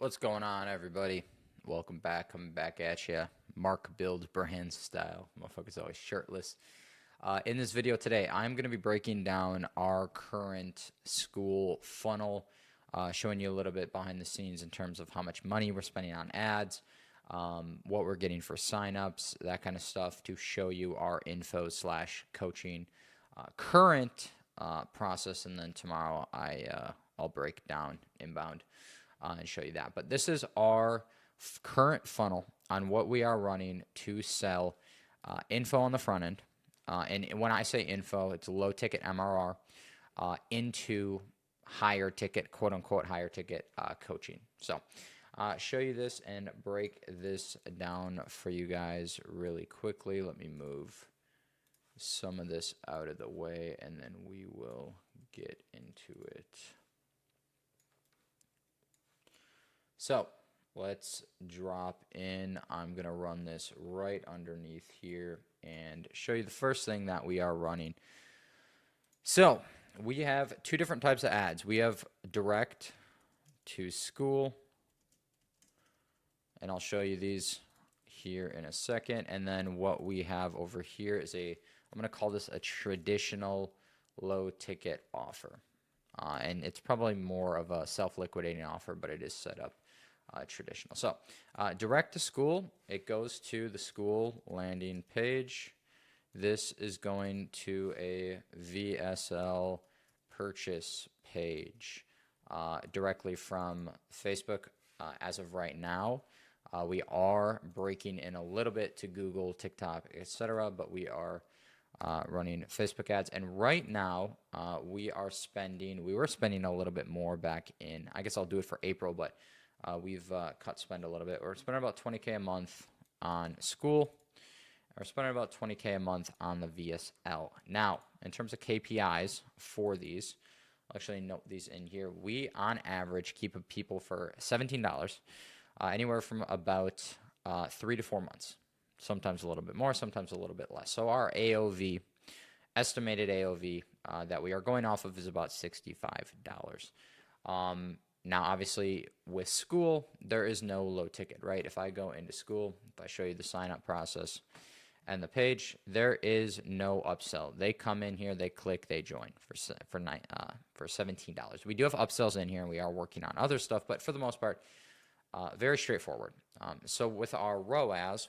What's going on, everybody? Welcome back. Coming back at you. Mark builds brand style. Motherfucker's always shirtless. In this video today, I'm going to be breaking down our current Skool funnel, showing you a little bit behind the scenes in terms of how much money we're spending on ads, what we're getting for signups, that kind of stuff, to show you our info/coaching current process. And then tomorrow I'll break down inbound and show you that. But this is our current funnel on what we are running to sell info on the front end. And when I say info, it's low ticket MRR into higher ticket, quote unquote, higher ticket coaching. So show you this and break this down for you guys really quickly. Let me move some of this out of the way and then we will get into it. So let's drop in. I'm going to run this right underneath here and show you the first thing that we are running. So we have two different types of ads. We have direct to Skool, and I'll show you these here in a second. And then what we have over here is I'm going to call this a traditional low ticket offer. And it's probably more of a self-liquidating offer, but it is set up traditional. So direct to Skool, it goes to the Skool landing page. This is going to a VSL purchase page directly from Facebook as of right now. We are breaking in a little bit to Google, TikTok, etc., but we are running Facebook ads. And right now we were spending a little bit more back in, I guess I'll do it for April, but we've cut spend a little bit. We're spending about $20K a month on Skool. We're spending about $20K a month on the VSL. Now, in terms of KPIs for these, I'll actually note these in here. We, on average, keep people for $17, anywhere from about 3 to 4 months. Sometimes a little bit more, sometimes a little bit less. So our AOV, estimated AOV that we are going off of is about $65. Now, obviously, with Skool, there is no low ticket, right? If I go into Skool, if I show you the sign-up process and the page, there is no upsell. They come in here, they click, they join for $17. We do have upsells in here, and we are working on other stuff, but for the most part, very straightforward. So with our ROAS,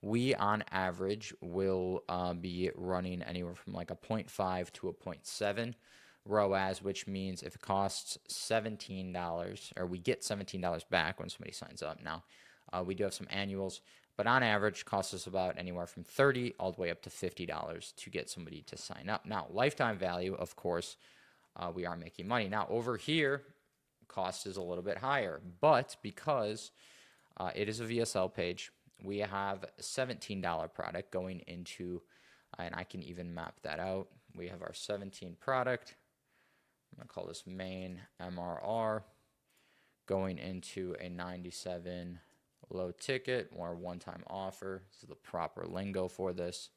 we, on average, will be running anywhere from like a 0.5 to a 0.7 ROAS, which means if it costs $17, or we get $17 back when somebody signs up. Now, we do have some annuals, but on average, costs us about anywhere from $30 all the way up to $50 to get somebody to sign up. Now, lifetime value, of course, we are making money. Now, over here, cost is a little bit higher, but because it is a VSL page, we have a $17 product going into, and I can even map that out. We have our 17 product. I'm going to call this main MRR, going into a 97 low ticket or one-time offer. This is the proper lingo for this.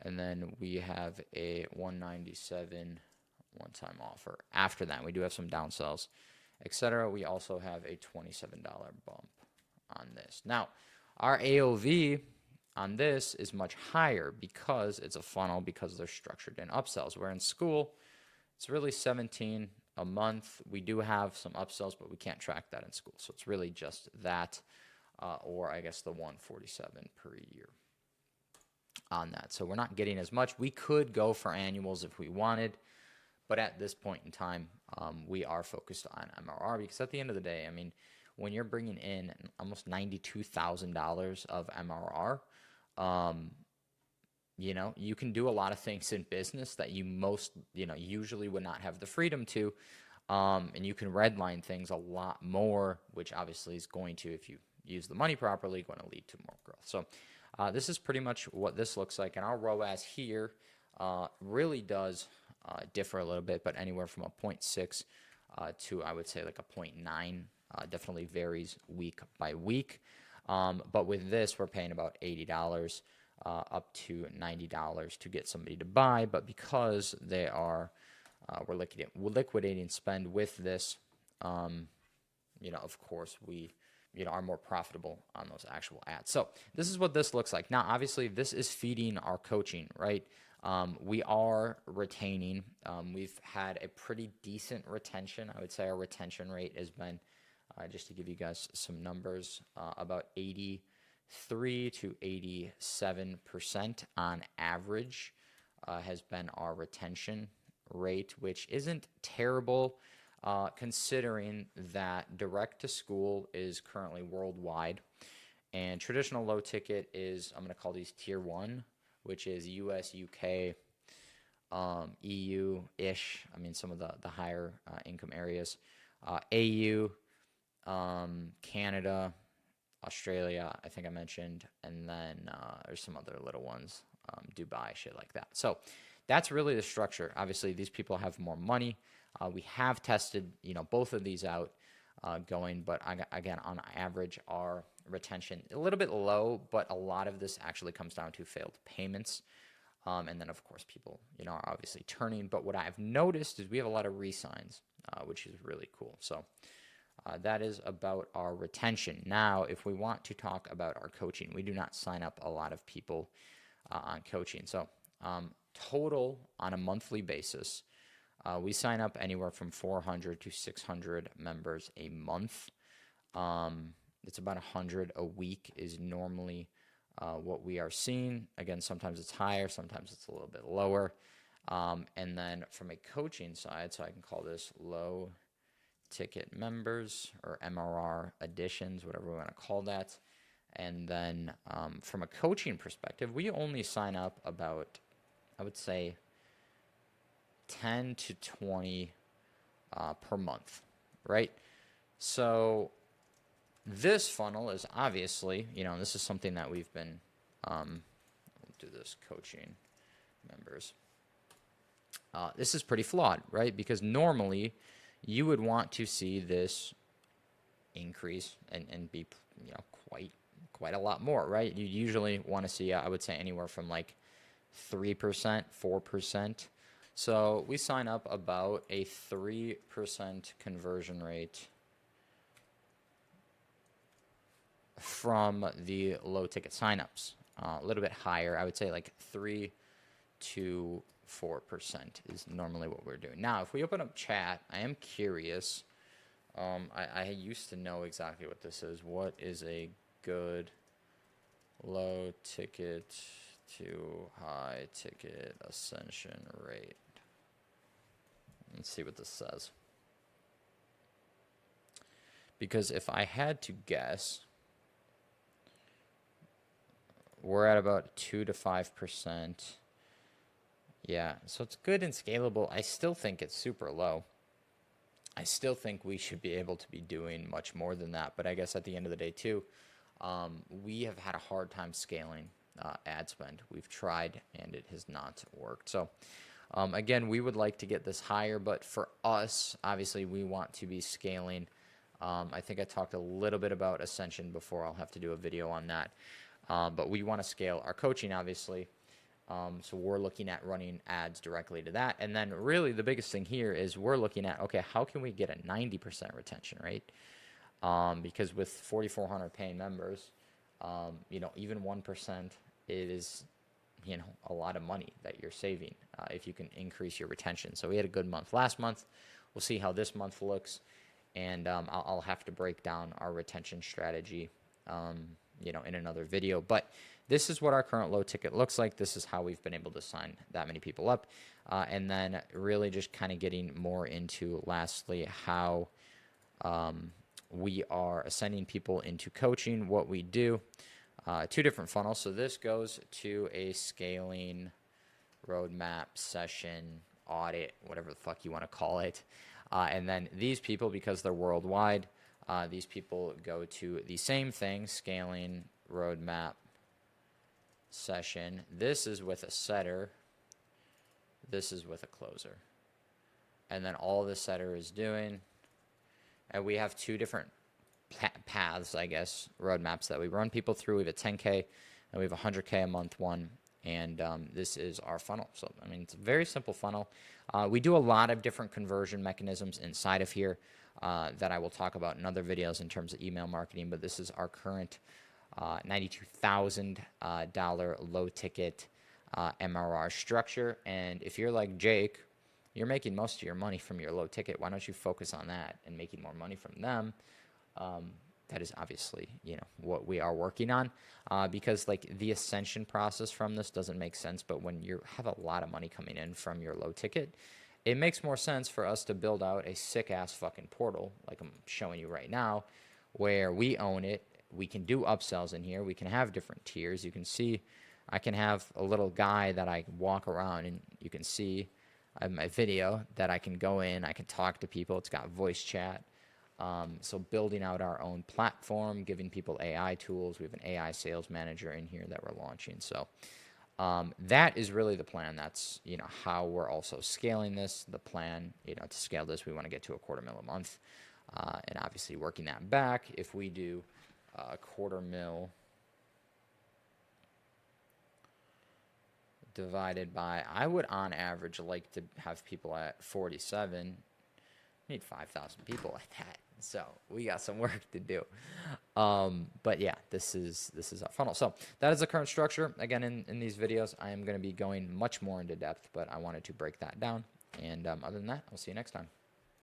And then we have a 197 one-time offer. After that, we do have some downsells, etc. We also have a $27 bump on this. Now, our AOV on this is much higher because it's a funnel, because they're structured in upsells. Where in Skool, it's really 17 a month. We do have some upsells, but we can't track that in Skool. So it's really just that, or I guess the 147 per year on that. So we're not getting as much. We could go for annuals if we wanted, but at this point in time, we are focused on MRR, because at the end of the day, I mean, when you're bringing in almost $92,000 of MRR, you know, you can do a lot of things in business that you usually would not have the freedom to. And you can redline things a lot more, which obviously is going to, if you use the money properly, going to lead to more growth. So this is pretty much what this looks like. And our ROAS here really does differ a little bit, but anywhere from a 0.6 to, I would say, like a 0.9. Definitely varies week by week. But with this, we're paying about $80 up to $90 to get somebody to buy. But because they are we're liquidating spend with this, of course, we are more profitable on those actual ads. So this is what this looks like. Now, obviously, this is feeding our coaching, right? We are retaining. We've had a pretty decent retention. I would say our retention rate has been, just to give you guys some numbers, about 83 to 87% on average has been our retention rate, which isn't terrible. Considering that direct to school is currently worldwide, and traditional low ticket is, I'm going to call these tier 1, which is US, UK, EU-ish. I mean, some of the higher income areas, AU, Canada, Australia, I think I mentioned, and then there's some other little ones, Dubai, shit like that. So that's really the structure. Obviously, these people have more money. We have tested, both of these out going, but again, on average, our retention a little bit low, but a lot of this actually comes down to failed payments. And then, of course, people, are obviously turning. But what I've noticed is we have a lot of re-signs, which is really cool. So that is about our retention. Now, if we want to talk about our coaching, we do not sign up a lot of people on coaching. So total on a monthly basis, we sign up anywhere from 400 to 600 members a month. It's about 100 a week is normally what we are seeing. Again, sometimes it's higher, sometimes it's a little bit lower. And then from a coaching side, so I can call this low ticket members or MRR additions, whatever we want to call that. And then from a coaching perspective, we only sign up about, I would say, 10 to 20 per month, right? So this funnel is obviously, this is something that we've been, we'll do this coaching members. This is pretty flawed, right? Because normally you would want to see this increase and be, quite a lot more, right? You usually want to see, I would say, anywhere from like 3%, 4%. So we sign up about a 3% conversion rate from the low ticket signups. A little bit higher, I would say like 3 to 4% is normally what we're doing. Now, if we open up chat, I am curious. I used to know exactly what this is. What is a good low ticket to high ticket ascension rate? Let's see what this says. Because if I had to guess, we're at about 2 to 5%. Yeah, so it's good and scalable. I still think it's super low. I still think we should be able to be doing much more than that. But I guess at the end of the day, too, we have had a hard time scaling ad spend. We've tried, and it has not worked. So, again, we would like to get this higher. But for us, obviously, we want to be scaling. I think I talked a little bit about Ascension before. I'll have to do a video on that. But we want to scale our coaching, obviously. So we're looking at running ads directly to that. And then really the biggest thing here is we're looking at, okay, how can we get a 90% retention rate? Because with 4,400 paying members, even 1% is, a lot of money that you're saving if you can increase your retention. So we had a good month last month. We'll see how this month looks. And I'll have to break down our retention strategy, in another video. But this is what our current low ticket looks like. This is how we've been able to sign that many people up. And then really just kind of getting more into, lastly, how we are ascending people into coaching, what we do. 2 different funnels. So this goes to a scaling roadmap, session, audit, whatever the fuck you want to call it. And then these people, because they're worldwide, these people go to the same thing, scaling roadmap, session. This is with a setter. This is with a closer. And then all the setter is doing, and we have 2 different paths, I guess, roadmaps that we run people through. We have a 10K and we have a 100K a month one. And this is our funnel. So, it's a very simple funnel. We do a lot of different conversion mechanisms inside of here. that I will talk about in other videos in terms of email marketing, but this is our current $92,000 low ticket MRR structure. And if you're like Jake, you're making most of your money from your low ticket. Why don't you focus on that and making more money from them? That is obviously, what we are working on, because like the ascension process from this doesn't make sense. But when you have a lot of money coming in from your low ticket, it makes more sense for us to build out a sick ass fucking portal like I'm showing you right now, where we own it. We can do upsells in here. We can have different tiers. You can see I can have a little guy that I walk around, and you can see my video that I can go in. I can talk to people. It's got voice chat. So building out our own platform, giving people AI tools. We have an AI sales manager in here that we're launching. So that is really the plan. That's, how we're also scaling this. The plan, to scale this, we want to get to $250,000 a month. And obviously working that back, if we do $250,000 divided by, I would on average like to have people at 47. Need 5,000 people like that. So we got some work to do. But yeah, this is our funnel. So that is the current structure. Again, in these videos, I am going to be going much more into depth, but I wanted to break that down. And other than that, I'll see you next time.